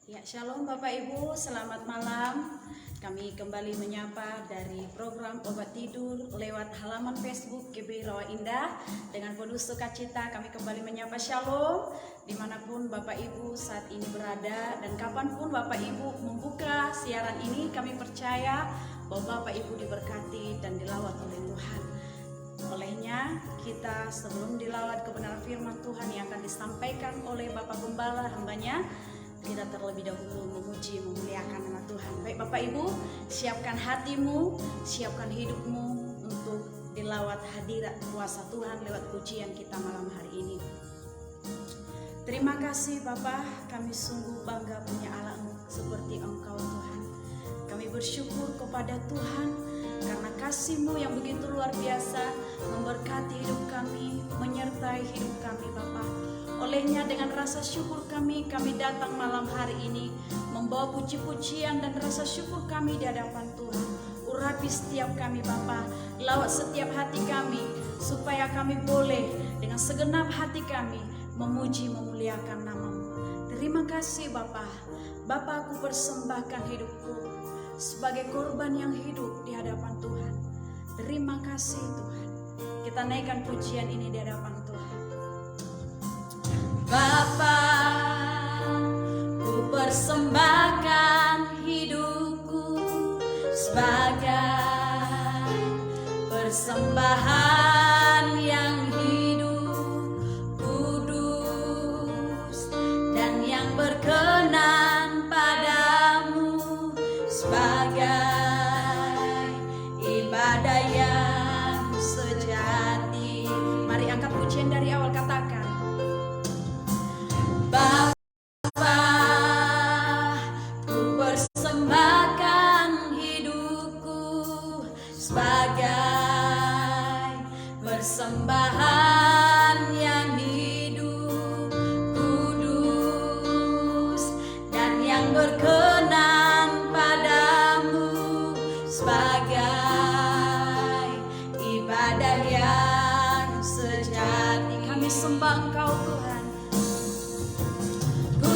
Ya, Shalom Bapak Ibu, selamat malam. Kami kembali menyapa dari program Obat Tidur lewat halaman Facebook GB Rawa Indah. Dengan penuh sukacita kami kembali menyapa Shalom dimanapun Bapak Ibu saat ini berada. Dan kapanpun Bapak Ibu membuka siaran ini, kami percaya bahwa Bapak Ibu diberkati dan dilawat oleh Tuhan. Olehnya kita sebelum dilawat kebenaran firman Tuhan yang akan disampaikan oleh Bapak Gembala hambanya, kita terlebih dahulu memuji, memuliakan nama Tuhan. Baik Bapak Ibu, siapkan hatimu, siapkan hidupmu untuk dilawat hadirat kuasa Tuhan lewat pujian kita malam hari ini. Terima kasih Bapak, kami sungguh bangga punya Allah seperti Engkau Tuhan. Kami bersyukur kepada Tuhan karena kasih-Mu yang begitu luar biasa memberkati hidup kami, menyertai hidup kami Bapak. Olehnya dengan rasa syukur kami datang malam hari ini membawa puji-pujian dan rasa syukur kami di hadapan Tuhan. Urapi setiap kami Bapa, lawat setiap hati kami supaya kami boleh dengan segenap hati kami memuji memuliakan nama-Mu. Terima kasih Bapa. Bapa, aku persembahkan hidupku sebagai korban yang hidup di hadapan Tuhan. Terima kasih Tuhan. Kita naikkan pujian ini di hadapan Tuhan. Bapa, ku persembahkan hidupku sebagai persembahan yang hidup, kudus, dan yang berkenan padamu sebagai ibadah yang sejati. Mari angkat pujian dari awal, katakan. Bapa, ku persembahkan hidupku sebagai persembahan yang hidup, kudus, dan yang berkenan padamu sebagai ibadah yang sejati. Kami sembah Engkau Tuhan.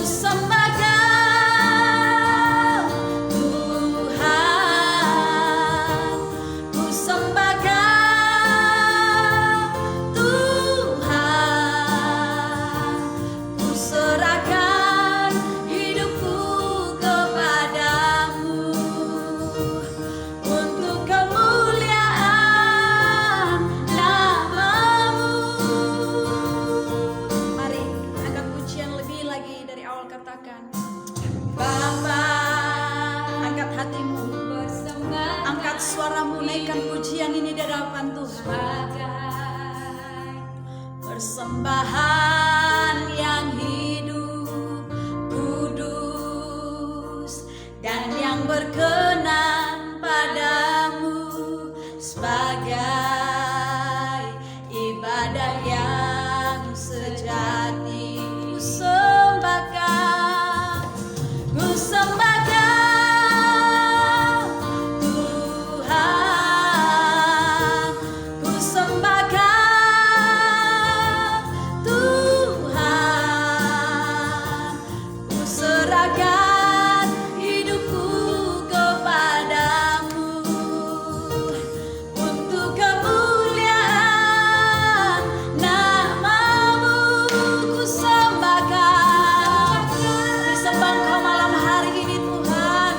Sembahkan Tuhan, ku sembahkan Tuhan, ku serahkan hidupku kepadamu untuk kemuliaan nama-Mu. Mari angkat pujian lebih lagi dari awal, katakan. Bapa, angkat hatimu, angkat suaramu, naikkan pujian ini di hadapan Tuhan. Persembahan yang hidup, kudus, dan yang berkenan padamu sebagai ibadah yang sejati. Ku sembahkan, ku sembahkan Tuhan, ku sembahkan Tuhan, ku serahkan hidupku kepadamu untuk kemuliaan nama-Mu. Ku sembahkan, disembah Engkau malam hari ini Tuhan.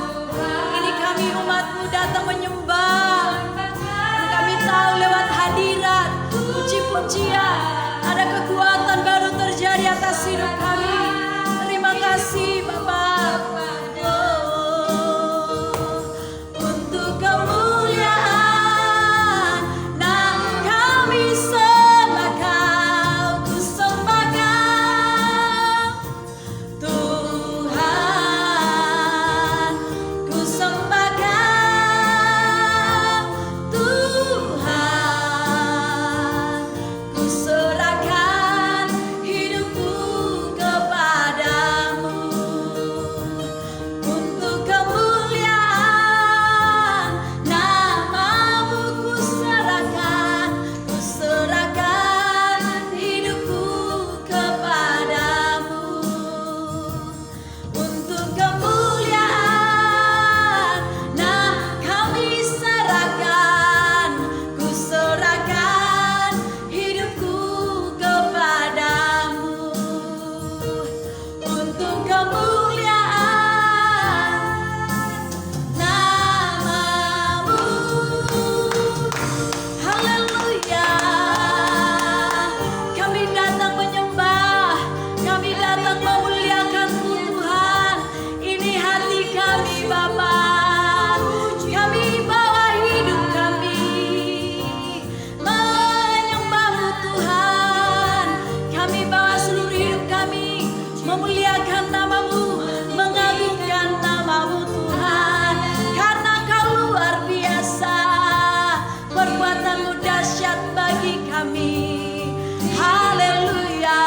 Ini kami umat-Mu datang menyembah, karena kami tahu lewat hadirat puji-pujian ada kekuatan baru terjadi atas hidup kami. Terima kasih Bapa. untuk kemuliaan nama-Mu. Haleluya. Kami datang menyembah, kami datang memuliakan-Mu Tuhan. Ini hati kami Bapa. Kami bawa hidup kami menyembah-Mu Tuhan. Kami bawa seluruh hidup kami memuliakan nama-Mu, mengagungkan nama-Mu Tuhan. Karena Kau luar biasa, perbuatan-Mu dahsyat bagi kami. Haleluya.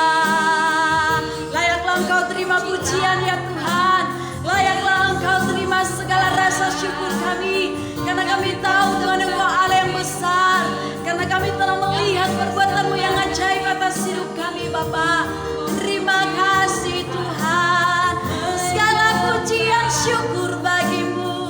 Layaklah Engkau terima pujian ya Tuhan. Layaklah Engkau terima segala rasa syukur kami. Karena kami tahu Tuhan Engkau Allah yang besar. Karena kami telah melihat perbuatan-Mu yang ajaib atas hidup kami Bapa. Terima kasih Tuhan. Segala pujian syukur bagi-Mu.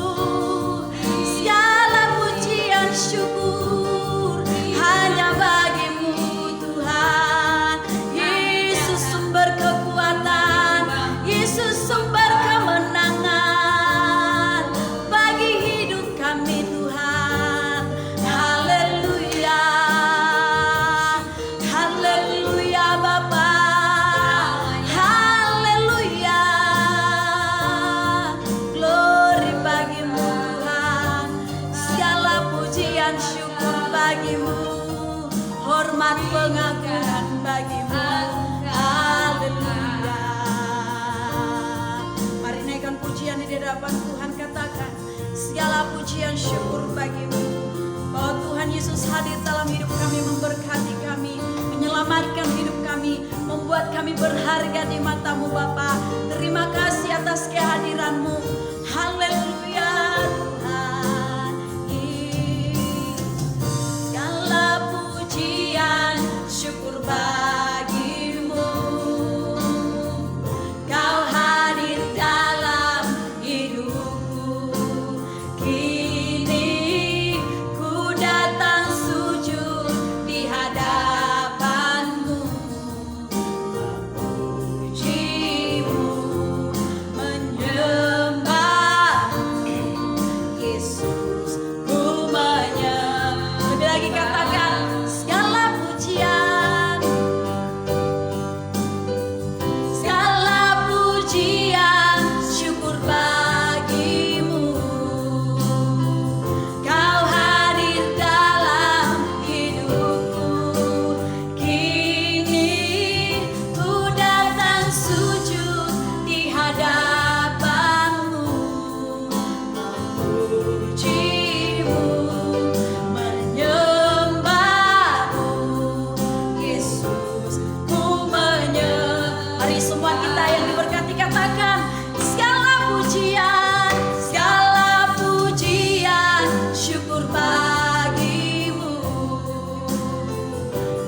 Segala pujian syukur hanya bagi-Mu Tuhan. Yesus sumber kekuatan, Yesus sumber kemenangan bagi hidup kami Tuhan. Haleluya. Haleluya Bapa. Haleluya. Glory bagi-Mu Tuhan. Segala pujian syukur bagi-Mu. Hormat pengakuan bagi-Mu. Haleluya. Mari naikkan pujian di hadapan Tuhan, katakan segala pujian syukur bagi-Mu. Bahwa Tuhan Yesus hadir dalam hidup kami, memberkati kami, menyelamatkan hidup kami, membuat kami berharga di mata-Mu Bapa. Terima kasih atas kehadiran-Mu. Haleluya Tuhan. Segala pujian syukur bagi-Mu. Kau hadir dalam hidupku. Kini ku datang sujud di hadapan-Mu, memuji-Mu, menyembah-Mu. Yesus, ku menyembah. Lebih lagi katakan segala pujian, segala pujian syukur bagi-Mu. Kau hadir dalam hidupku. Kini ku datang sujud di hadapan-Mu, memuji-Mu, menyembah-Mu. Yesus, ku menyembah. Mari semua kita yang diberkati katakan segala pujian syukur bagi-Mu.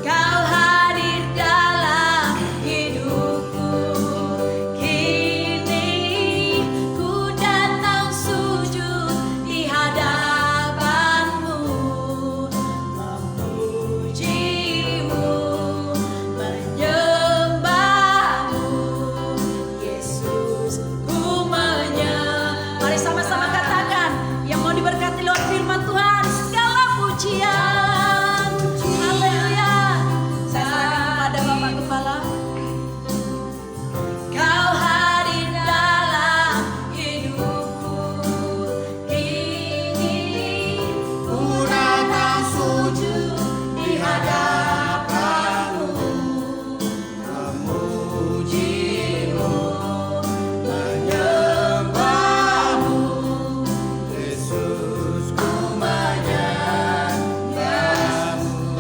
Kau hadir dalam hidupku. Kini ku datang sujud di hadapan-Mu, memuji-Mu, menyembah-Mu. Yesus, ku menyembah. Mari sama-sama katakan yang mau diberkati lewat firman Tuhan, segala pujian. Haleluya. Saya serahkan kepada Bapak Gembala. Kau hadir dalam hidupku. Kini ku datang sujud di hadapan-Mu, memuji-Mu, menyembah-Mu. Yesus, ku menyembah-Mu,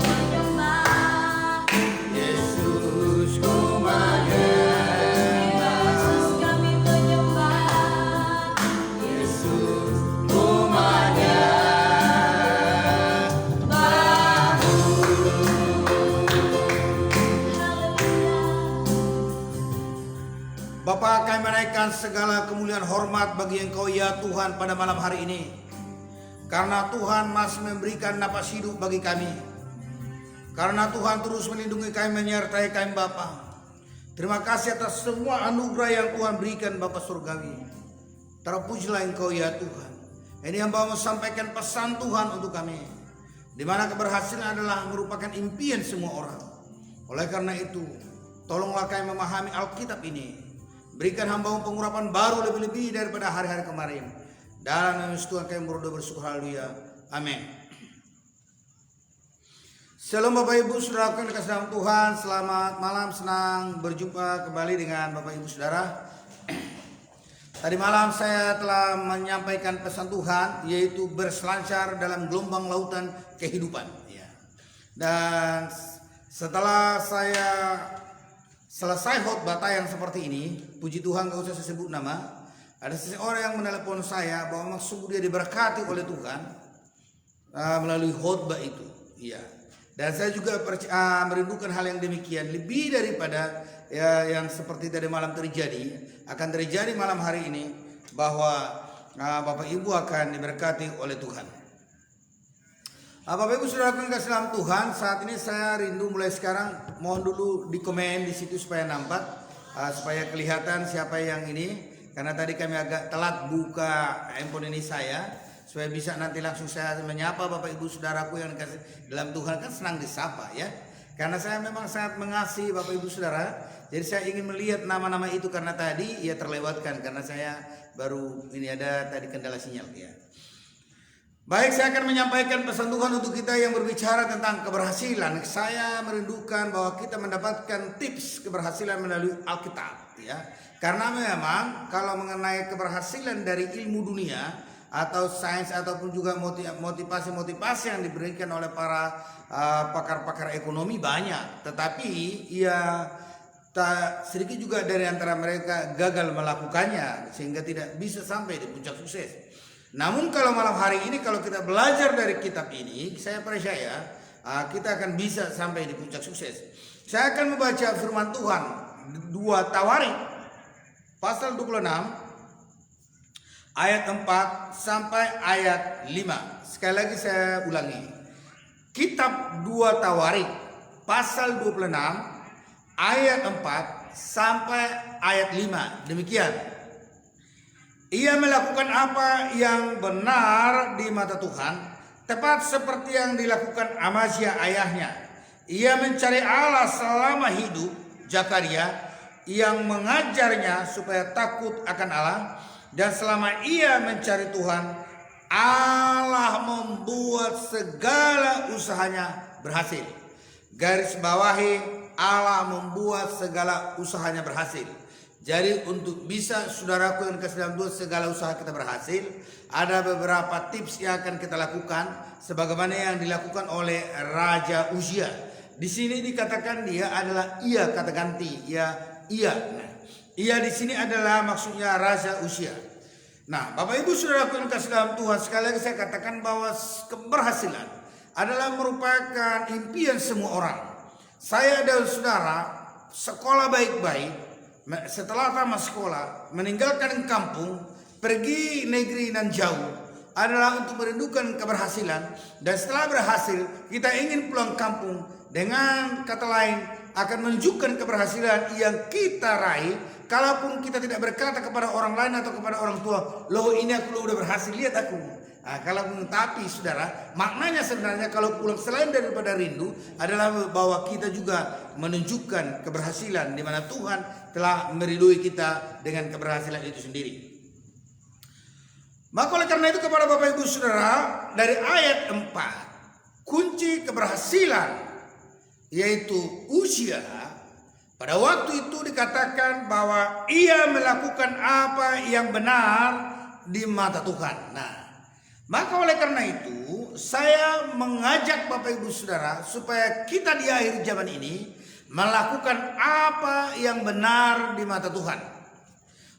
menyembah. Yesus, ku menyembah. Yesus, kami menyembah. Yesus, ku menyembah-Mu. Bapa, kami menaikkan segala kemuliaan hormat bagi Engkau ya Tuhan pada malam hari ini. Karena Tuhan masih memberikan napas hidup bagi kami. Karena Tuhan terus melindungi kami, menyertai kami Bapa. Terima kasih atas semua anugerah yang Tuhan berikan Bapa Surgawi. Terpujilah Engkau ya Tuhan. Ini hamba mau sampaikan pesan Tuhan untuk kami, di mana keberhasilan adalah merupakan impian semua orang. Oleh karena itu, tolonglah kami memahami Alkitab ini. Berikan hamba pengurapan baru lebih-lebih daripada hari-hari kemarin. Dalam nama Yesus Tuhan kami berdoa bersyukur, haleluya. Amin. Shalom Bapak Ibu Saudara yang dikasihi dalam Tuhan. Selamat malam, senang berjumpa kembali dengan Bapak Ibu Saudara. Tadi malam saya telah menyampaikan pesan Tuhan, yaitu berselancar dalam gelombang lautan kehidupan. Dan setelah saya selesai khotbah yang seperti ini, puji Tuhan, gak usah saya sebut nama, ada seseorang yang menelepon saya bahwa maksud dia diberkati oleh Tuhan melalui khotbah itu. Dan saya juga merindukan hal yang demikian, lebih daripada yang seperti tadi malam terjadi, akan terjadi malam hari ini, bahwa Bapak Ibu akan diberkati oleh Tuhan. Bapak Ibu Saudara yang kasih dalam Tuhan, saat ini saya rindu mulai sekarang, mohon dulu di komen di situ supaya nampak, supaya kelihatan siapa yang ini, karena tadi kami agak telat buka handphone ini saya, supaya bisa nanti langsung saya menyapa Bapak Ibu Saudaraku yang dikasih dalam Tuhan. Kan senang disapa ya, karena saya memang sangat mengasihi Bapak Ibu Saudara. Jadi saya ingin melihat nama-nama itu, karena tadi ia terlewatkan karena saya baru ini ada tadi kendala sinyal ya. Baik, saya akan menyampaikan pesan Tuhan untuk kita yang berbicara tentang keberhasilan. Saya merindukan bahwa kita mendapatkan tips keberhasilan melalui Alkitab ya. Karena memang kalau mengenai keberhasilan dari ilmu dunia atau sains ataupun juga motivasi-motivasi yang diberikan oleh para pakar-pakar ekonomi banyak, tetapi tak sedikit juga dari antara mereka gagal melakukannya sehingga tidak bisa sampai di puncak sukses. Namun kalau malam hari ini kalau kita belajar dari kitab ini, saya percaya kita akan bisa sampai di puncak sukses. Saya akan membaca firman Tuhan 2 Tawarik pasal 26 ayat 4 sampai ayat 5. Sekali lagi saya ulangi. Kitab 2 Tawarik pasal 26 ayat 4 sampai ayat 5. Demikian. Ia melakukan apa yang benar di mata Tuhan, tepat seperti yang dilakukan Amazia ayahnya. Ia mencari Allah selama hidup Zakaria, yang mengajarnya supaya takut akan Allah. Dan selama ia mencari Tuhan, Allah membuat segala usahanya berhasil. Garis bawahi, Allah membuat segala usahanya berhasil. Jadi untuk bisa saudaraku yang kasih dalam Tuhan segala usaha kita berhasil, ada beberapa tips yang akan kita lakukan sebagaimana yang dilakukan oleh Raja Uzia. Di sini dikatakan dia adalah ia kata ganti, ia. Ia di sini adalah maksudnya Raja Uzia. Nah, Bapak Ibu Saudaraku yang kasih dalam Tuhan, sekali lagi saya katakan bahwa keberhasilan adalah merupakan impian semua orang. Saya dan saudara sekolah baik-baik, setelah tamat sekolah, meninggalkan kampung, pergi negeri nan jauh, adalah untuk merindukan keberhasilan. Dan setelah berhasil, kita ingin pulang kampung. Dengan kata lain, akan menunjukkan keberhasilan yang kita raih. Kalaupun kita tidak berkata kepada orang lain atau kepada orang tua, loh ini aku udah berhasil, lihat aku. Tapi saudara, maknanya sebenarnya kalau pulang selain daripada rindu adalah bahwa kita juga menunjukkan keberhasilan di mana Tuhan telah meridui kita dengan keberhasilan itu sendiri. Maka oleh karena itu kepada Bapak Ibu Saudara, dari ayat 4, kunci keberhasilan yaitu Uzia, pada waktu itu dikatakan bahwa ia melakukan apa yang benar di mata Tuhan. Nah, maka oleh karena itu saya mengajak Bapak Ibu Saudara supaya kita di akhir zaman ini melakukan apa yang benar di mata Tuhan.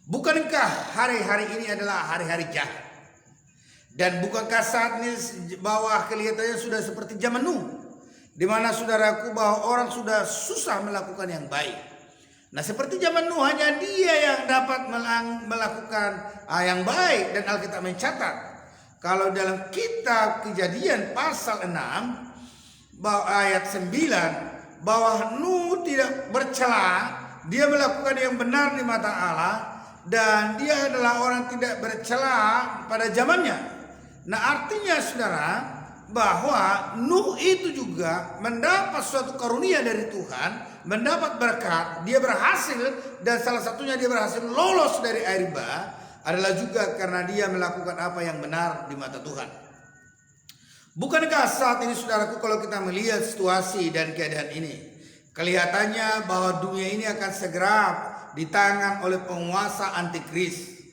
Bukankah hari-hari ini adalah hari-hari jahat? Dan bukankah saat ini bahwa kelihatannya sudah seperti zaman Nuh, di mana saudaraku bahwa orang sudah susah melakukan yang baik. Nah, seperti zaman Nuh hanya dia yang dapat melakukan yang baik, dan Alkitab mencatat kalau dalam kitab Kejadian pasal 6 ayat 9 bahwa Nuh tidak bercela dia melakukan yang benar di mata Allah, dan dia adalah orang tidak bercela pada zamannya. Nah, artinya saudara, bahwa Nuh itu juga mendapat suatu karunia dari Tuhan, mendapat berkat, dia berhasil, dan salah satunya dia berhasil lolos dari air bah adalah juga karena dia melakukan apa yang benar di mata Tuhan. Bukankah saat ini saudaraku, kalau kita melihat situasi dan keadaan ini, kelihatannya bahwa dunia ini akan segera di tangan oleh penguasa antikris.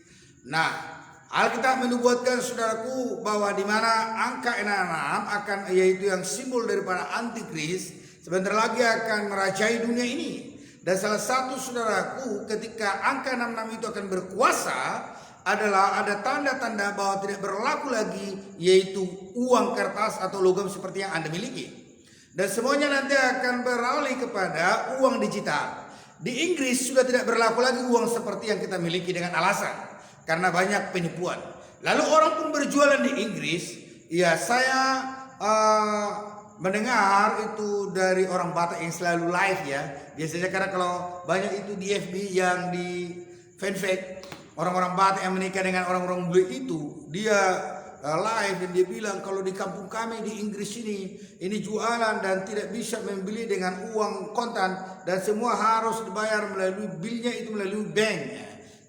Nah, Alkitab menubuatkan saudaraku bahwa di mana angka 66 akan, yaitu yang simbol daripada antikris, sebentar lagi akan merajai dunia ini. Dan salah satu saudaraku, ketika angka 66 itu akan berkuasa, adalah ada tanda-tanda bahwa tidak berlaku lagi, yaitu uang kertas atau logam seperti yang Anda miliki. Dan semuanya nanti akan beralih kepada uang digital. Di Inggris sudah tidak berlaku lagi uang seperti yang kita miliki dengan alasan karena banyak penipuan. Lalu orang pun berjualan di Inggris. Ya, saya mendengar itu dari orang Batak yang selalu live ya. Biasanya karena kalau banyak itu di FB yang di fanpage, orang-orang Batak yang menikah dengan orang-orang bule itu, dia live dan dia bilang kalau di kampung kami di Inggris ini jualan dan tidak bisa membeli dengan uang kontan, dan semua harus dibayar melalui bilnya itu melalui bank.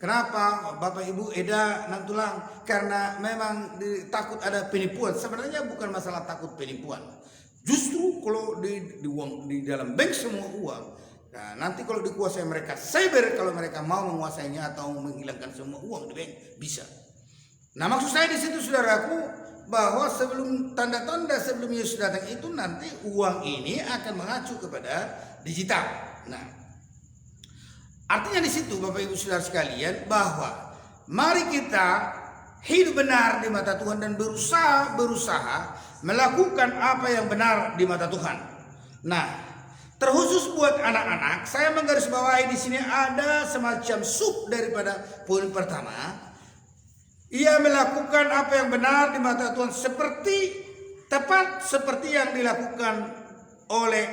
Kenapa Bapak Ibu Eda Nantulang? Karena memang takut ada penipuan. Sebenarnya bukan masalah takut penipuan. Justru kalau di dalam bank semua uang. Nah, nanti kalau dikuasai mereka cyber, kalau mereka mau menguasainya atau menghilangkan semua uang di bank bisa. Nah, maksud saya di situ saudaraku, bahwa sebelum tanda-tanda sebelum Yesus datang itu nanti uang ini akan mengacu kepada digital. Nah, artinya di situ Bapak Ibu Saudara sekalian, bahwa mari kita hidup benar di mata Tuhan dan berusaha melakukan apa yang benar di mata Tuhan. Nah, terkhusus buat anak-anak, saya menggarisbawahi di sini ada semacam sub daripada poin pertama. Ia melakukan apa yang benar di mata Tuhan tepat seperti yang dilakukan oleh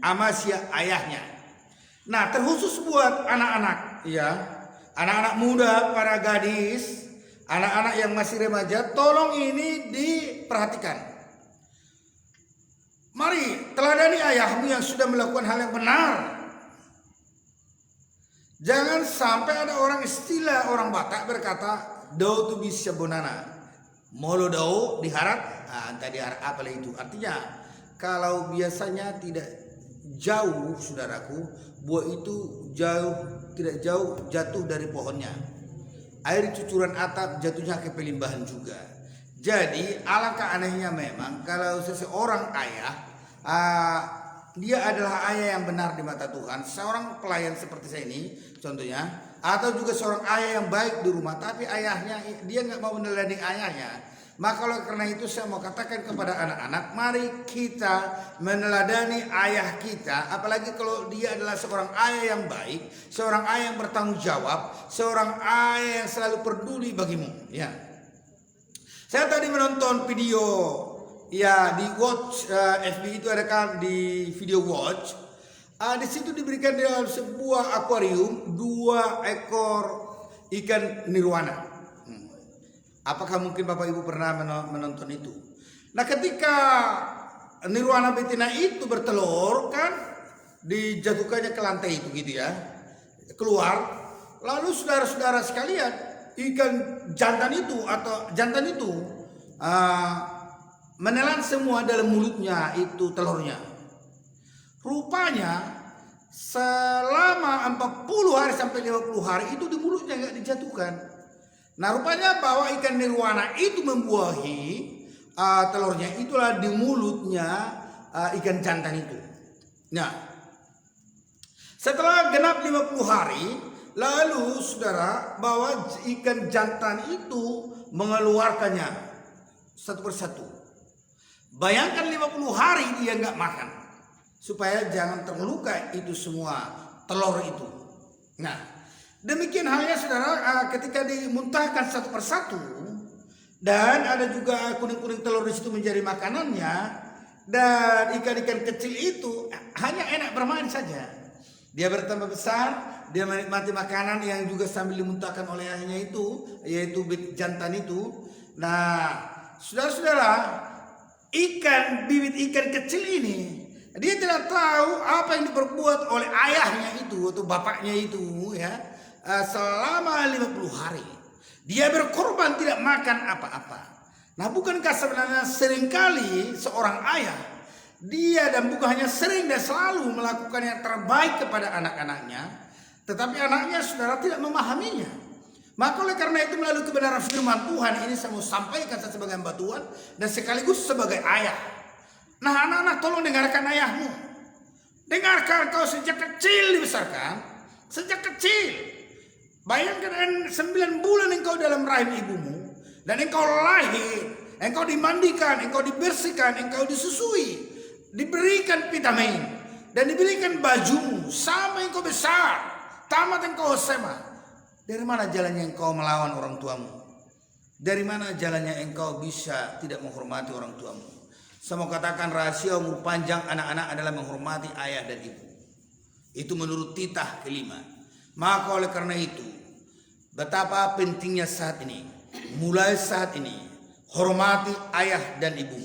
Amasya ayahnya. Nah, terkhusus buat anak-anak, ya, anak-anak muda, para gadis, anak-anak yang masih remaja, tolong ini diperhatikan. Mari teladani ayahmu yang sudah melakukan hal yang benar. Jangan sampai ada orang, istilah orang Batak berkata, "Dau tu bisa bonana, molo dau diharap, entah diharap apa itu." Artinya, kalau biasanya tidak jauh, saudaraku, buah itu tidak jauh jatuh dari pohonnya. Air cucuran atap jatuhnya ke pelimbahan juga. Jadi alangkah anehnya memang kalau seseorang ayah, dia adalah ayah yang benar di mata Tuhan. Seorang pelayan seperti saya ini contohnya, atau juga seorang ayah yang baik di rumah, tapi ayahnya dia nggak mau meneladani ayahnya. Maka kalau karena itu saya mau katakan kepada anak-anak, mari kita meneladani ayah kita, apalagi kalau dia adalah seorang ayah yang baik, seorang ayah yang bertanggung jawab, seorang ayah yang selalu peduli bagimu. Ya, saya tadi menonton video ya di Watch FB itu, ada kan di video Watch. Di situ diberikan dalam sebuah akuarium 2 ekor ikan nirwana. Apakah mungkin Bapak Ibu pernah menonton itu? Nah, ketika nirwana betina itu bertelur kan, dijatuhkannya ke lantai itu gitu ya, keluar. Lalu saudara-saudara sekalian, ikan jantan itu menelan semua dalam mulutnya itu telurnya. Rupanya selama 40 hari sampai 50 hari itu di mulutnya nggak dijatuhkan. Nah, rupanya bahwa ikan nirwana itu membuahi telurnya itulah di mulutnya ikan jantan itu. Nah, setelah genap 50 hari, lalu saudara, bahwa ikan jantan itu mengeluarkannya satu persatu. Bayangkan 50 hari dia nggak makan, supaya jangan terluka itu semua telur itu. Nah, demikian halnya saudara, ketika dimuntahkan satu persatu, dan ada juga kuning-kuning telur di situ menjadi makanannya, dan ikan-ikan kecil itu hanya enak bermain saja. Dia bertambah besar, dia menikmati makanan yang juga sambil dimuntahkan oleh ayahnya itu, yaitu bibit jantan itu. Nah, saudara-saudara, bibit ikan kecil ini, dia tidak tahu apa yang diperbuat oleh ayahnya itu atau bapaknya itu ya, selama 50 hari. Dia berkorban tidak makan apa-apa. Nah, bukankah sebenarnya seringkali seorang ayah, dia dan bukan hanya sering dan selalu melakukan yang terbaik kepada anak-anaknya, tetapi anaknya saudara tidak memahaminya. Maka oleh karena itu melalui kebenaran firman Tuhan ini saya mau sampaikan sebagai hamba Tuhan dan sekaligus sebagai ayah. Nah, anak-anak tolong dengarkan ayahmu. Dengarkan, kau sejak kecil dibesarkan, sejak kecil. Bayangkan 9 bulan engkau dalam rahim ibumu dan engkau lahir, engkau dimandikan, engkau dibersihkan, engkau disusui, diberikan vitamin dan diberikan bajumu sampai engkau besar, tamat engkau SMA. Dari mana jalannya engkau melawan orang tuamu? Dari mana jalannya engkau bisa tidak menghormati orang tuamu? Saya mau katakan rahasia umur panjang anak-anak adalah menghormati ayah dan ibu. Itu menurut titah kelima. Maka oleh karena itu, betapa pentingnya saat ini, mulai saat ini, hormati ayah dan ibu.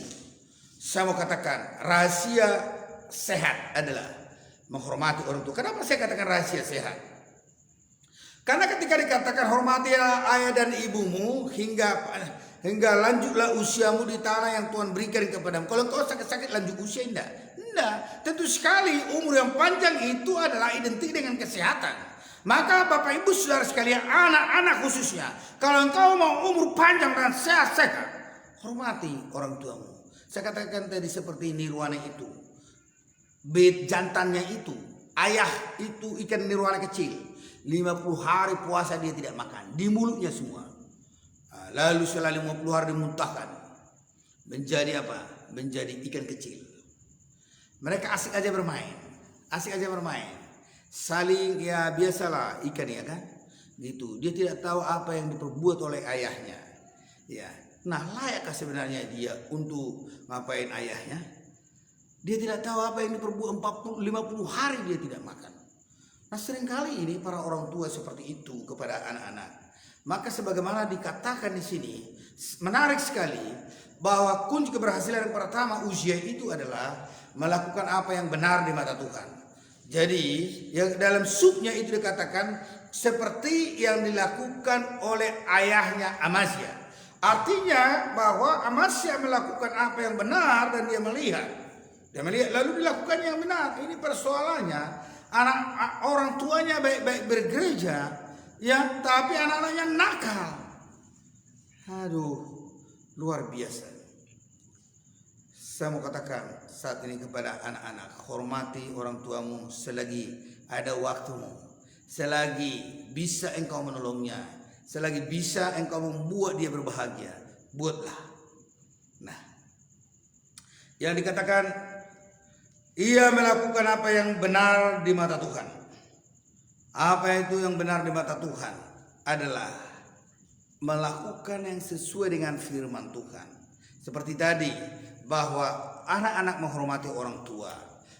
Saya mau katakan rahasia sehat adalah menghormati orang tua. Kenapa saya katakan rahasia sehat? Karena ketika dikatakan hormati ayah dan ibumu hingga lanjutlah usiamu di tanah yang Tuhan berikan kepadamu. Kalau kau sakit-sakit lanjut usia enggak? Enggak. Tentu sekali umur yang panjang itu adalah identik dengan kesehatan. Maka Bapak Ibu Saudara sekalian, anak-anak khususnya, kalau engkau mau umur panjang dan sehat-sehat, hormati orang tuamu. Saya katakan tadi seperti nirwana itu, bibit jantannya itu, ayah itu ikan nirwana kecil. 50 hari puasa dia tidak makan, di mulutnya semua. Lalu setelah 50 hari dimuntahkan, menjadi apa? Menjadi ikan kecil. Mereka asik aja bermain, saling ya biasalah ikan ya kan, gitu. Dia tidak tahu apa yang diperbuat oleh ayahnya, ya. Nah, layakkah sebenarnya dia untuk ngapain ayahnya? Dia tidak tahu apa yang diperbuat 50 hari dia tidak makan. Nah, seringkali ini para orang tua seperti itu kepada anak-anak. Maka sebagaimana dikatakan di sini, menarik sekali bahwa kunci keberhasilan yang pertama usia itu adalah melakukan apa yang benar di mata Tuhan. Jadi, yang dalam subnya itu dikatakan seperti yang dilakukan oleh ayahnya Amasya. Artinya bahwa Amasya melakukan apa yang benar dan dia melihat lalu dilakukan yang benar. Ini persoalannya. Orang tuanya baik-baik bergereja, ya, tapi anak-anaknya nakal. Aduh, luar biasa. Saya mau katakan saat ini kepada anak-anak, hormati orang tuamu selagi ada waktumu, selagi bisa engkau menolongnya, selagi bisa engkau membuat dia berbahagia, buatlah. Nah, yang dikatakan ia melakukan apa yang benar di mata Tuhan. Apa itu yang benar di mata Tuhan? Adalah melakukan yang sesuai dengan firman Tuhan. Seperti tadi, bahwa anak-anak menghormati orang tua,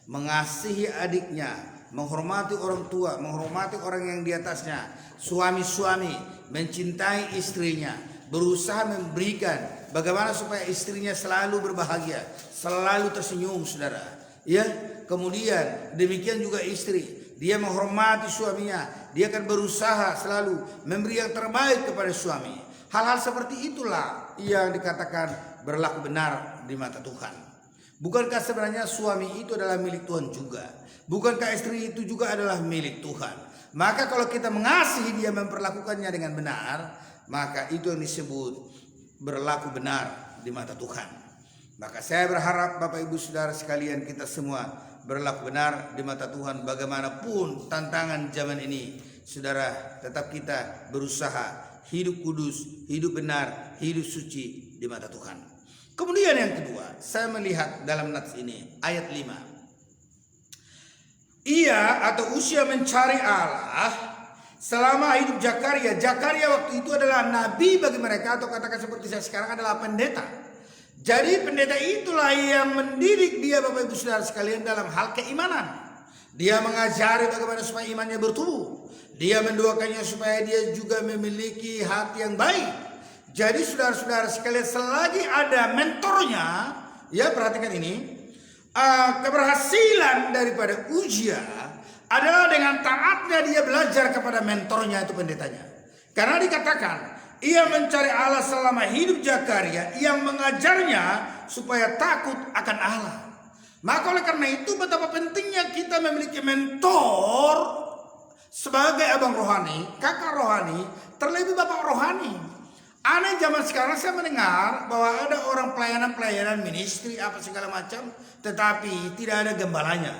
mengasihi adiknya, menghormati orang tua, menghormati orang yang di atasnya, suami-suami mencintai istrinya, berusaha memberikan bagaimana supaya istrinya selalu berbahagia, selalu tersenyum, saudara. Ya, kemudian demikian juga istri, dia menghormati suaminya, dia akan berusaha selalu memberi yang terbaik kepada suami. Hal-hal seperti itulah yang dikatakan berlaku benar di mata Tuhan. Bukankah sebenarnya suami itu adalah milik Tuhan juga? Bukankah istri itu juga adalah milik Tuhan? Maka kalau kita mengasihi dia, memperlakukannya dengan benar, maka itu yang disebut berlaku benar di mata Tuhan. Maka saya berharap Bapak Ibu Saudara sekalian, kita semua berlaku benar di mata Tuhan. Bagaimanapun tantangan zaman ini, saudara, tetap kita berusaha hidup kudus, hidup benar, hidup suci di mata Tuhan. Kemudian yang kedua, saya melihat dalam nats ini ayat 5. Ia atau usia mencari Allah selama hidup Zakaria. Zakaria waktu itu adalah nabi bagi mereka, atau katakan seperti saya sekarang adalah pendeta. Jadi pendeta itulah yang mendidik dia, Bapak Ibu Saudara sekalian, dalam hal keimanan. Dia mengajari bagaimana supaya imannya bertumbuh. Dia mendoakannya supaya dia juga memiliki hati yang baik. Jadi saudara-saudara sekalian, selagi ada mentornya, ya perhatikan ini, keberhasilan daripada Uzia adalah dengan taatnya dia belajar kepada mentornya, itu pendetanya. Karena dikatakan ia mencari Allah selama hidup Zakaria yang mengajarnya supaya takut akan Allah. Maka oleh karena itu betapa pentingnya kita memiliki mentor sebagai abang rohani, kakak rohani, terlebih bapak rohani. Aneh zaman sekarang saya mendengar bahwa ada orang pelayanan ministry apa segala macam, tetapi tidak ada gembalanya.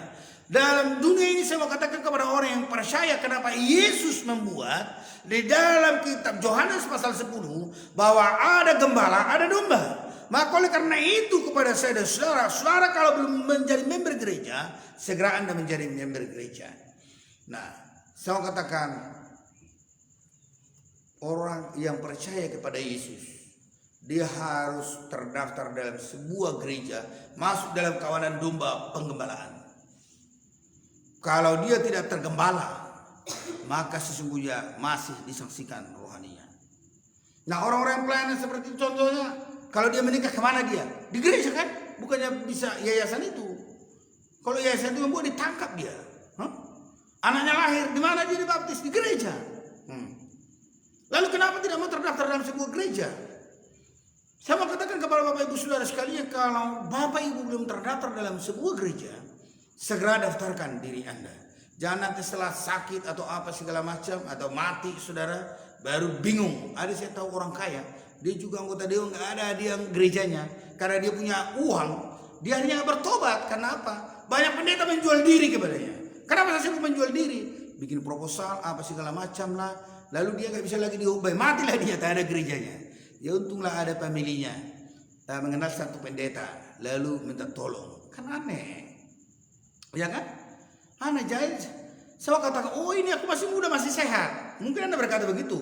Dalam dunia ini saya mau katakan kepada orang yang percaya kenapa Yesus membuat di dalam kitab Yohanes pasal 10 bahwa ada gembala, ada domba. Maka oleh karena itu kepada saya dan saudara kalau belum menjadi member gereja, segera Anda menjadi member gereja. Nah, saya mau katakan orang yang percaya kepada Yesus, dia harus terdaftar dalam sebuah gereja, masuk dalam kawanan domba penggembalaan. Kalau dia tidak tergembala, maka sesungguhnya masih disangsikan rohaninya. Nah, orang-orang pelayanan seperti itu contohnya, kalau dia menikah kemana dia? Di gereja kan? Bukannya bisa yayasan itu. Kalau yayasan itu membuat ditangkap dia. Anaknya lahir, di mana dia dibaptis? Di gereja. Lalu kenapa tidak mau terdaftar dalam sebuah gereja? Saya mau katakan kepada Bapak Ibu Saudara sekalian, kalau Bapak Ibu belum terdaftar dalam sebuah gereja, segera daftarkan diri Anda. Jangan nanti setelah sakit atau apa segala macam atau mati saudara baru bingung. Ada saya tahu orang kaya, dia juga anggota dewan, nggak ada dia gerejanya karena dia punya uang. Dia hanya bertobat karena apa? Banyak pendeta menjual diri kepadanya. Kenapa saya menjual diri? Bikin proposal apa segala macam lah. Lalu dia nggak bisa lagi diubah, matilah dia, tak ada gerejanya. Ya untunglah ada familinya mengenal satu pendeta, lalu minta tolong. Kan aneh, ya kan? Aneh jahil. Saya katakan, oh ini aku masih muda, masih sehat. Mungkin Anda berkata begitu.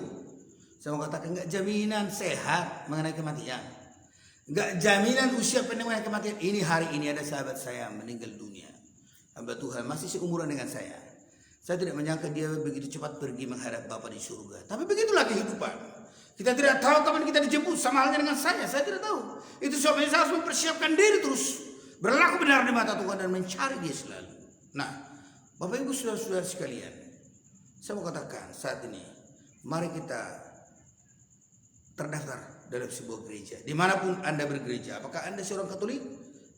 Saya mau katakan nggak jaminan sehat mengenai kematian, nggak jaminan usia pendek mengenai kematian. Ini hari ini ada sahabat saya meninggal dunia, hamba Tuhan masih seumuran dengan saya. Saya tidak menyangka dia begitu cepat pergi menghadap Bapa di surga. Tapi begitulah kehidupan. Kita tidak tahu kapan kita dijemput, sama halnya dengan saya tidak tahu. Itu sebabnya saya harus mempersiapkan diri terus, berlaku benar di mata Tuhan dan mencari Dia selalu. Nah, Bapak Ibu Saudara-saudara sekalian, saya mau katakan saat ini, mari kita terdaftar dalam sebuah gereja. Dimanapun Anda bergereja, apakah Anda seorang Katolik?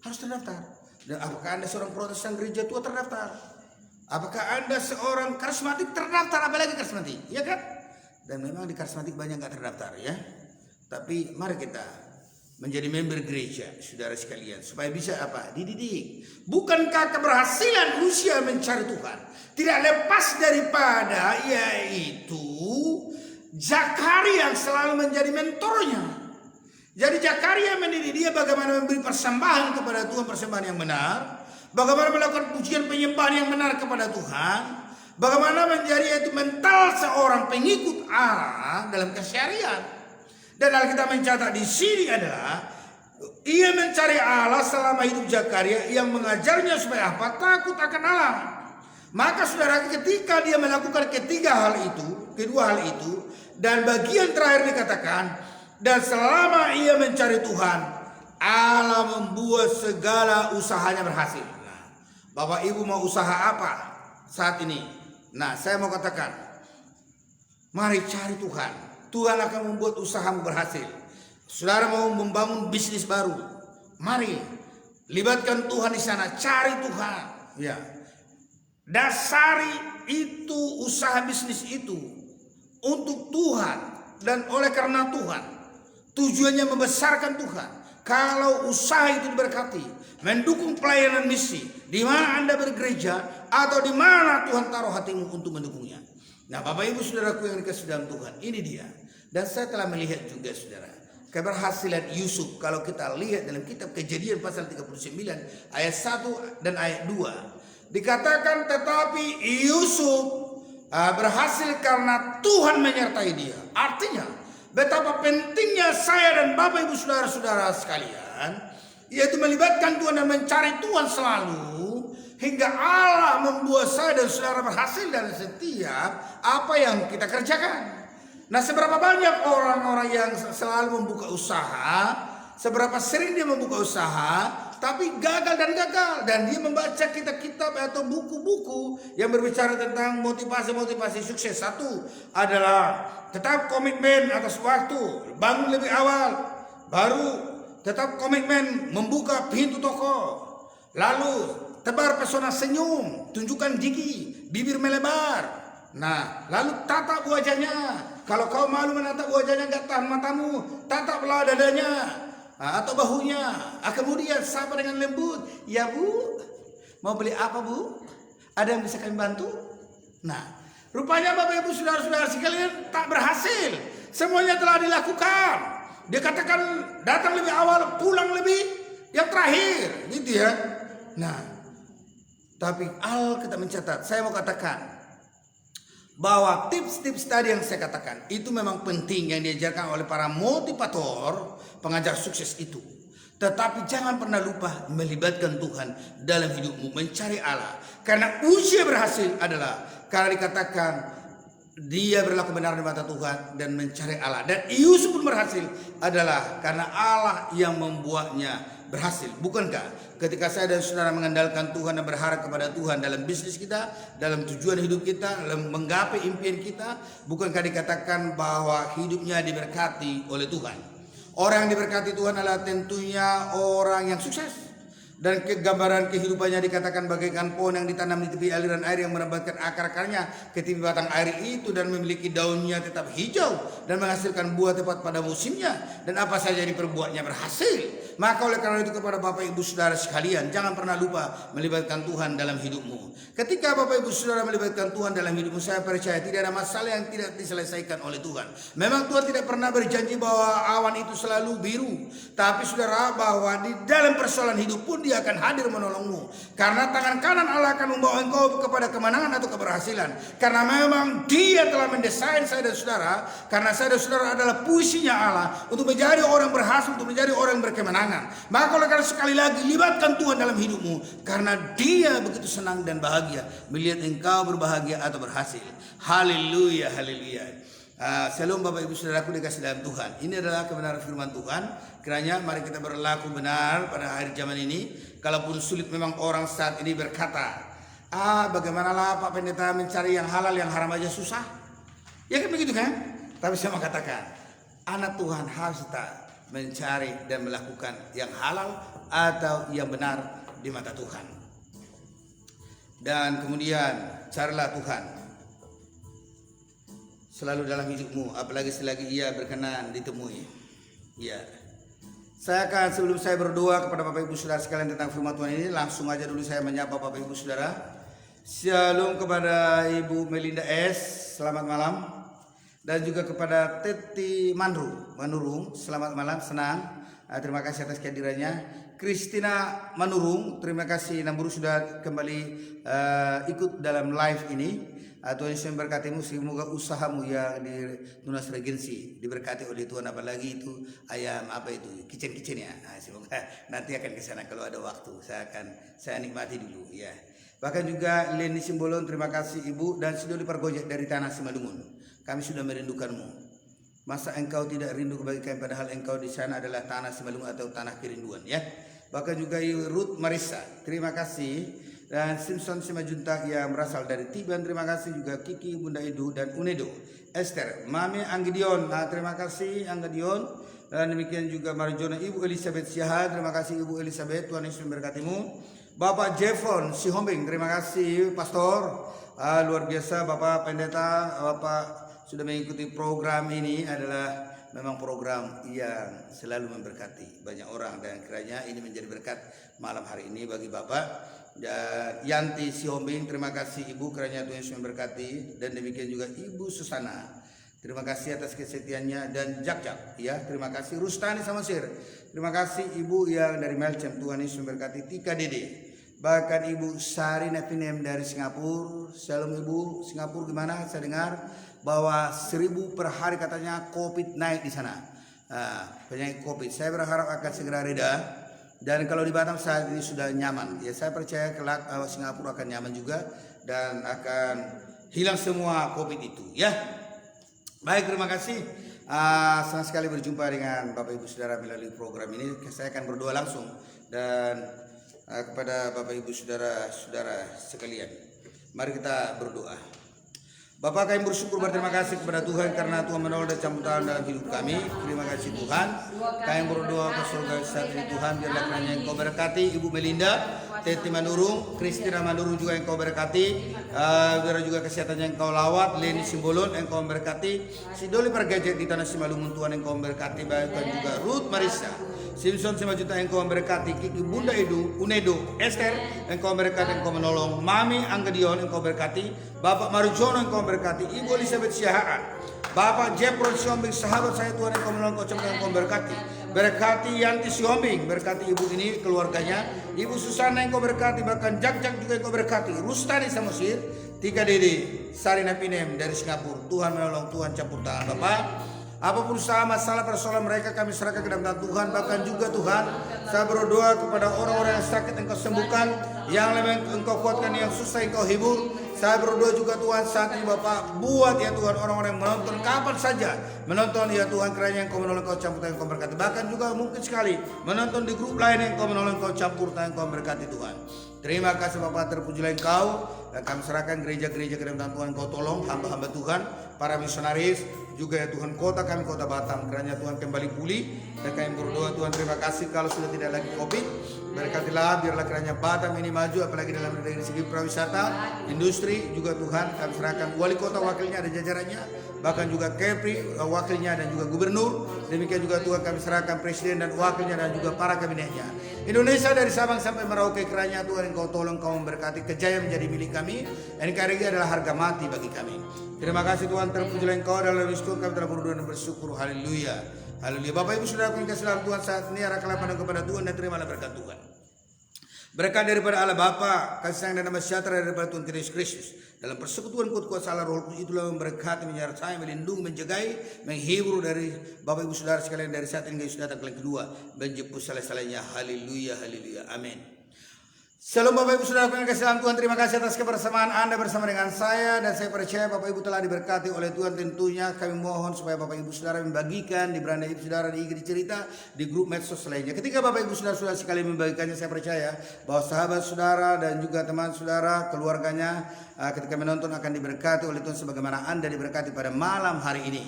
Harus terdaftar. Dan apakah Anda seorang Protestan gereja tua? Terdaftar. Apakah Anda seorang karismatik? Terdaftar, apalagi karismatik, ya kan? Dan memang di karismatik banyak nggak terdaftar ya. Tapi mari kita menjadi member gereja, saudara sekalian, supaya bisa apa? Dididik. Bukankah keberhasilan usia mencari Tuhan tidak lepas daripada yaitu Zakaria yang selalu menjadi mentornya. Jadi Zakaria mendidik dia bagaimana memberi persembahan kepada Tuhan, persembahan yang benar. Bagaimana melakukan pujian penyembahan yang benar kepada Tuhan. Bagaimana menjadi itu mental seorang pengikut Allah dalam keseharian. Dan Alkitab mencatat di sini adalah ia mencari Allah selama hidup Zakaria yang mengajarnya supaya apa? Takut akan Allah. Maka saudara, ketika dia melakukan kedua hal itu, dan bagian terakhir dikatakan, dan selama ia mencari Tuhan, Allah membuat segala usahanya berhasil. Bapak Ibu mau usaha apa saat ini? Nah, saya mau katakan, mari cari Tuhan. Tuhan akan membuat usahamu berhasil. Saudara mau membangun bisnis baru, mari libatkan Tuhan di sana, cari Tuhan. Ya, dasari itu usaha bisnis itu untuk Tuhan dan oleh karena Tuhan. Tujuannya membesarkan Tuhan. Kalau usaha itu diberkati, mendukung pelayanan misi, di mana Anda bergereja atau di mana Tuhan taruh hatimu untuk mendukungnya. Nah, Bapak Ibu Saudaraku yang dikasih dalam Tuhan, ini dia. Dan saya telah melihat juga saudara, keberhasilan Yusuf. Kalau kita lihat dalam kitab Kejadian pasal 39 ayat 1 dan ayat 2, dikatakan tetapi Yusuf berhasil karena Tuhan menyertai dia. Artinya betapa pentingnya saya dan Bapak Ibu Saudara-saudara sekalian, yaitu melibatkan Tuhan dan mencari Tuhan selalu. hingga Allah membuat saya dan saudara berhasil dari setiap apa yang kita kerjakan. Nah, seberapa banyak orang-orang yang selalu membuka usaha, seberapa sering dia membuka usaha, tapi gagal, dan dia membaca kitab-kitab atau buku-buku yang berbicara tentang motivasi sukses. Satu adalah tetap komitmen atas waktu, bangun lebih awal, baru tetap komitmen membuka pintu toko, lalu tebar pesona senyum, tunjukkan gigi, bibir melebar. Nah, lalu tatap wajahnya. Kalau kau malu menatap wajahnya, gak tahan matamu, tataplah dadanya atau bahunya. Kemudian sapa dengan lembut, ya bu, mau beli apa bu? Ada yang bisa kami bantu? Nah, rupanya Bapak Ibu saudara-saudara sekalian tak berhasil. Semuanya telah dilakukan. Dia katakan datang lebih awal, pulang lebih yang terakhir, gitu ya. Nah, tapi Alkitab mencatat, saya mau katakan bahwa tips-tips tadi yang saya katakan itu memang penting yang diajarkan oleh para motivator, pengajar sukses itu. Tetapi jangan pernah lupa melibatkan Tuhan dalam hidupmu, mencari Allah. Karena usia berhasil adalah karena dikatakan dia berlaku benar di mata Tuhan dan mencari Allah. Dan Yusuf pun berhasil adalah karena Allah yang membuatnya berhasil. Bukankah ketika saya dan saudara mengandalkan Tuhan dan berharap kepada Tuhan dalam bisnis kita, dalam tujuan hidup kita, dalam menggapai impian kita, bukankah dikatakan bahwa hidupnya diberkati oleh Tuhan? Orang yang diberkati Tuhan adalah tentunya orang yang sukses. Dan gambaran kehidupannya dikatakan bagaikan pohon yang ditanam di tepi aliran air yang merambatkan akar-akarnya ke tepi batang air itu dan memiliki daunnya tetap hijau dan menghasilkan buah tepat pada musimnya, dan apa saja diperbuatnya berhasil. Maka oleh karena itu kepada Bapak Ibu Saudara sekalian, jangan pernah lupa melibatkan Tuhan dalam hidupmu. Ketika Bapak Ibu Saudara melibatkan Tuhan dalam hidupmu, saya percaya tidak ada masalah yang tidak diselesaikan oleh Tuhan. Memang Tuhan tidak pernah berjanji bahwa awan itu selalu biru, tapi saudara, bahwa di dalam persoalan hidup pun dia akan hadir menolongmu. Karena tangan kanan Allah akan membawa engkau kepada kemenangan atau keberhasilan. Karena memang dia telah mendesain saya dan saudara, karena saya dan saudara adalah puisinya Allah untuk menjadi orang berhasil, untuk menjadi orang berkemenangan. Maka oleh karena sekali lagi libatkan Tuhan dalam hidupmu, karena dia begitu senang dan bahagia melihat engkau berbahagia atau berhasil. Haleluya, haleluya. Shalom Bapak Ibu Saudaraku dikasih dalam Tuhan. Ini adalah kebenaran firman Tuhan. Kiranya mari kita berlaku benar pada akhir zaman ini. Kalaupun sulit memang orang saat ini berkata, bagaimanalah Pak Pendeta mencari yang halal, yang haram aja susah. Ya kan begitu kan? Tapi saya mau katakan, anak Tuhan harus tetap mencari dan melakukan yang halal atau yang benar di mata Tuhan. Dan kemudian carilah Tuhan selalu dalam hidupmu, apalagi selagi ia berkenan ditemui. Ya. Saya akan, sebelum saya berdoa kepada Bapak Ibu Saudara sekalian tentang firman Tuhan ini, langsung aja dulu saya menyapa Bapak Ibu Saudara. Shalom kepada Ibu Melinda S, selamat malam. Dan juga kepada Teti Manurung, selamat malam, senang. Terima kasih atas kehadirannya. Christina Manurung, terima kasih Namburu sudah kembali ikut dalam live ini. Tuhan Yesus memberkatimu, semoga usahamu yang di Tunas Regensi diberkati oleh Tuhan, apalagi itu ayam apa itu kicen ya. Semoga nanti akan ke sana kalau ada waktu. Saya nikmati dulu ya. Bahkan juga Leni Simbolon, terima kasih Ibu, dan Sidoli Pargojek dari Tanah Simalungun. Kami sudah merindukanmu. Masa engkau tidak rindu kepada kami, padahal engkau di sana adalah Tanah Simalungun atau Tanah Kerinduan ya. Bahkan juga Ruth Marissa, terima kasih. Dan Simpson Simajunta yang berasal dari Tiban, terima kasih. Juga Kiki, Bunda Edu, dan Unedo. Esther, Mami Anggidion, terima kasih Anggidion. Dan demikian juga Marjona, Ibu Elizabeth Siahat, terima kasih Ibu Elizabeth, Tuhan Yesus memberkatimu. Bapak Jeffon Sihombing, terima kasih Pastor, luar biasa Bapak Pendeta. Bapak sudah mengikuti program ini, adalah memang program yang selalu memberkati banyak orang, dan kiranya ini menjadi berkat malam hari ini bagi Bapak. Dan Yanti Sihombing, terima kasih Ibu, kiranya Tuhan Yesus memberkati. Dan demikian juga Ibu Susana, terima kasih atas kesetiaannya. Dan Jak, ya, terima kasih. Rustani Samosir, terima kasih Ibu yang dari Melcem, Tuhan Yesus memberkati. Tika Dede, bahkan Ibu Sari Nepinem dari Singapura. Shalom Ibu, Singapura gimana? Saya dengar bahwa 1000 per hari katanya COVID naik di sana. Penyakit COVID, saya berharap akan segera reda. Dan kalau di Batam saat ini sudah nyaman. Ya saya percaya kelak Singapura akan nyaman juga dan akan hilang semua COVID itu ya. Baik, terima kasih. Senang sekali berjumpa dengan Bapak Ibu Saudara melalui program ini. Saya akan berdoa langsung dan kepada Bapak Ibu Saudara-saudara sekalian. Mari kita berdoa. Bapak, kami bersyukur berterima kasih kepada Tuhan karena Tuhan menolong dan campur tangan dalam hidup kami. Terima kasih Tuhan. Kami berdoa ke surga saat ini Tuhan, biarlah kiranya Engkau berkati Ibu Melinda, Teti Manurung, Kristina Manurung juga Engkau berkati. Biar juga kesehatannya Engkau lawat, Leni Simbolon Engkau berkati. Si Doli Pergajak di Tanah Simalungun Tuhan Engkau berkati. Bahkan juga Ruth Marisa, Simpson 5 juta Engkau memberkati. Kiki Bunda Edu, Unedo, Esther Engkau memberkati, Engkau menolong. Mami Angga Dion Engkau berkati. Bapak Marjono Engkau memberkati. Ibu Elizabeth Siahaan, Bapak Jepron Siombing, sahabat saya Tuhan Engkau menolong, Engkau memberkati. Berkati Yanti Siombing, berkati ibu ini keluarganya. Ibu Susana Engkau berkati, bahkan Jak juga Engkau berkati. Rustani Samosir, Tika Dede, Sarina Pinem dari Singapura. Tuhan menolong, Tuhan campur tangan Bapak. Apapun usaha masalah persoalan mereka kami serahkan ke dalam tangan Tuhan. Bahkan juga Tuhan, saya berdoa kepada orang-orang yang sakit Engkau sembuhkan, yang lemah Engkau kuatkan, yang susah Engkau hibur. Saya berdoa juga Tuhan saat ini Bapak, buat ya Tuhan orang-orang yang menonton kapan saja menonton ya Tuhan, kiranya Engkau menolong, Engkau campur tangan, Engkau berkati. Bahkan juga mungkin sekali menonton di grup lain, Engkau menolong, Engkau campur tangan, Engkau berkati Tuhan. Terima kasih Bapak, terpujilah Engkau. Dan kami serahkan gereja-gereja ke dalam tangan Tuhan. Engkau tolong hamba-hamba Tuhan, para misionaris juga ya Tuhan, kota kami kota Batam, kiranya Tuhan kembali pulih. Dan kami berdoa Tuhan, terima kasih kalau sudah tidak lagi COVID. Berkatilah, biarlah kiranya Batam ini maju, apalagi dalam dari segi pariwisata, industri juga Tuhan. Kami serahkan wali kota, wakilnya ada jajarannya, bahkan juga Kepri wakilnya dan juga gubernur. Demikian juga Tuhan kami serahkan presiden dan wakilnya dan juga para kabinetnya. Indonesia dari Sabang sampai Merauke, kiranya Tuhan Engkau tolong, Engkau memberkati. Kejayaan menjadi milik kami. NKRI adalah harga mati bagi kami. Terima kasih Tuhan, terpujilah Engkau. Dalam Yesus kami telah berdoa dan bersyukur. Haleluya. Haleluya. Bapak Ibu Saudara yang kasih dalam Tuhan, saat ini arahkanlah pandang kepada Tuhan dan terimalah berkat Tuhan. Berkat daripada Allah Bapa, kasih sayang dan damai sejahtera daripada Tuhan Yesus Kristus, dalam persekutuan kuat Allah Roh Kudus, itulah memberkati, menyertai, melindungi, menjagai, menghibur dari Bapak Ibu Saudara sekalian dari saat ini sudah datang kali kedua, menjemput salah-salahnya. Haleluya, haleluya, amin. Shalom Bapak Ibu Saudara yang kasih dalam Tuhan, terima kasih atas kebersamaan Anda bersama dengan saya. Dan saya percaya Bapak Ibu telah diberkati oleh Tuhan. Tentunya kami mohon supaya Bapak Ibu Saudara membagikan di beranda Ibu Saudara, di IG, di cerita, di grup medsos lainnya. Ketika Bapak Ibu Saudara sekali membagikannya, saya percaya bahwa sahabat saudara dan juga teman saudara, keluarganya ketika menonton akan diberkati oleh Tuhan sebagaimana Anda diberkati pada malam hari ini.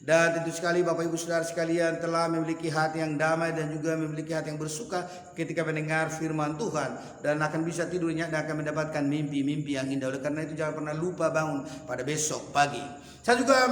Dan tentu sekali Bapak Ibu Saudara sekalian telah memiliki hati yang damai dan juga memiliki hati yang bersuka ketika mendengar firman Tuhan, dan akan bisa tidurnya dan akan mendapatkan mimpi-mimpi yang indah. Oleh karena itu jangan pernah lupa bangun pada besok pagi. Saya juga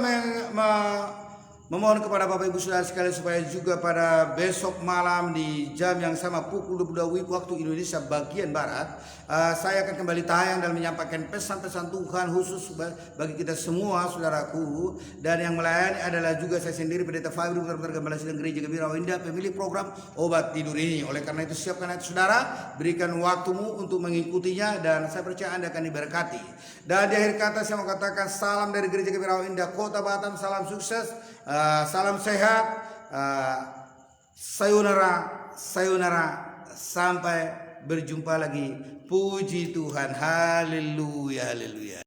memohon kepada Bapak Ibu Saudara sekalian supaya juga pada besok malam di jam yang sama pukul 22 waktu Indonesia bagian Barat, saya akan kembali tayang dan menyampaikan pesan-pesan Tuhan khusus bagi kita semua saudaraku. Dan yang melayani adalah juga saya sendiri, Pendeta Fabri, Putra-Putra Gembala Sidang Gereja Gebira Indah, pemilik program Obat Tidur ini. Oleh karena itu siapkan hati saudara, berikan waktumu untuk mengikutinya, dan saya percaya Anda akan diberkati. Dan di akhir kata saya mau katakan salam dari Gereja Gebira Indah Kota Batam, salam sukses, salam sehat, sayonara, sayonara, sampai berjumpa lagi. Puji Tuhan, haleluya, haleluya.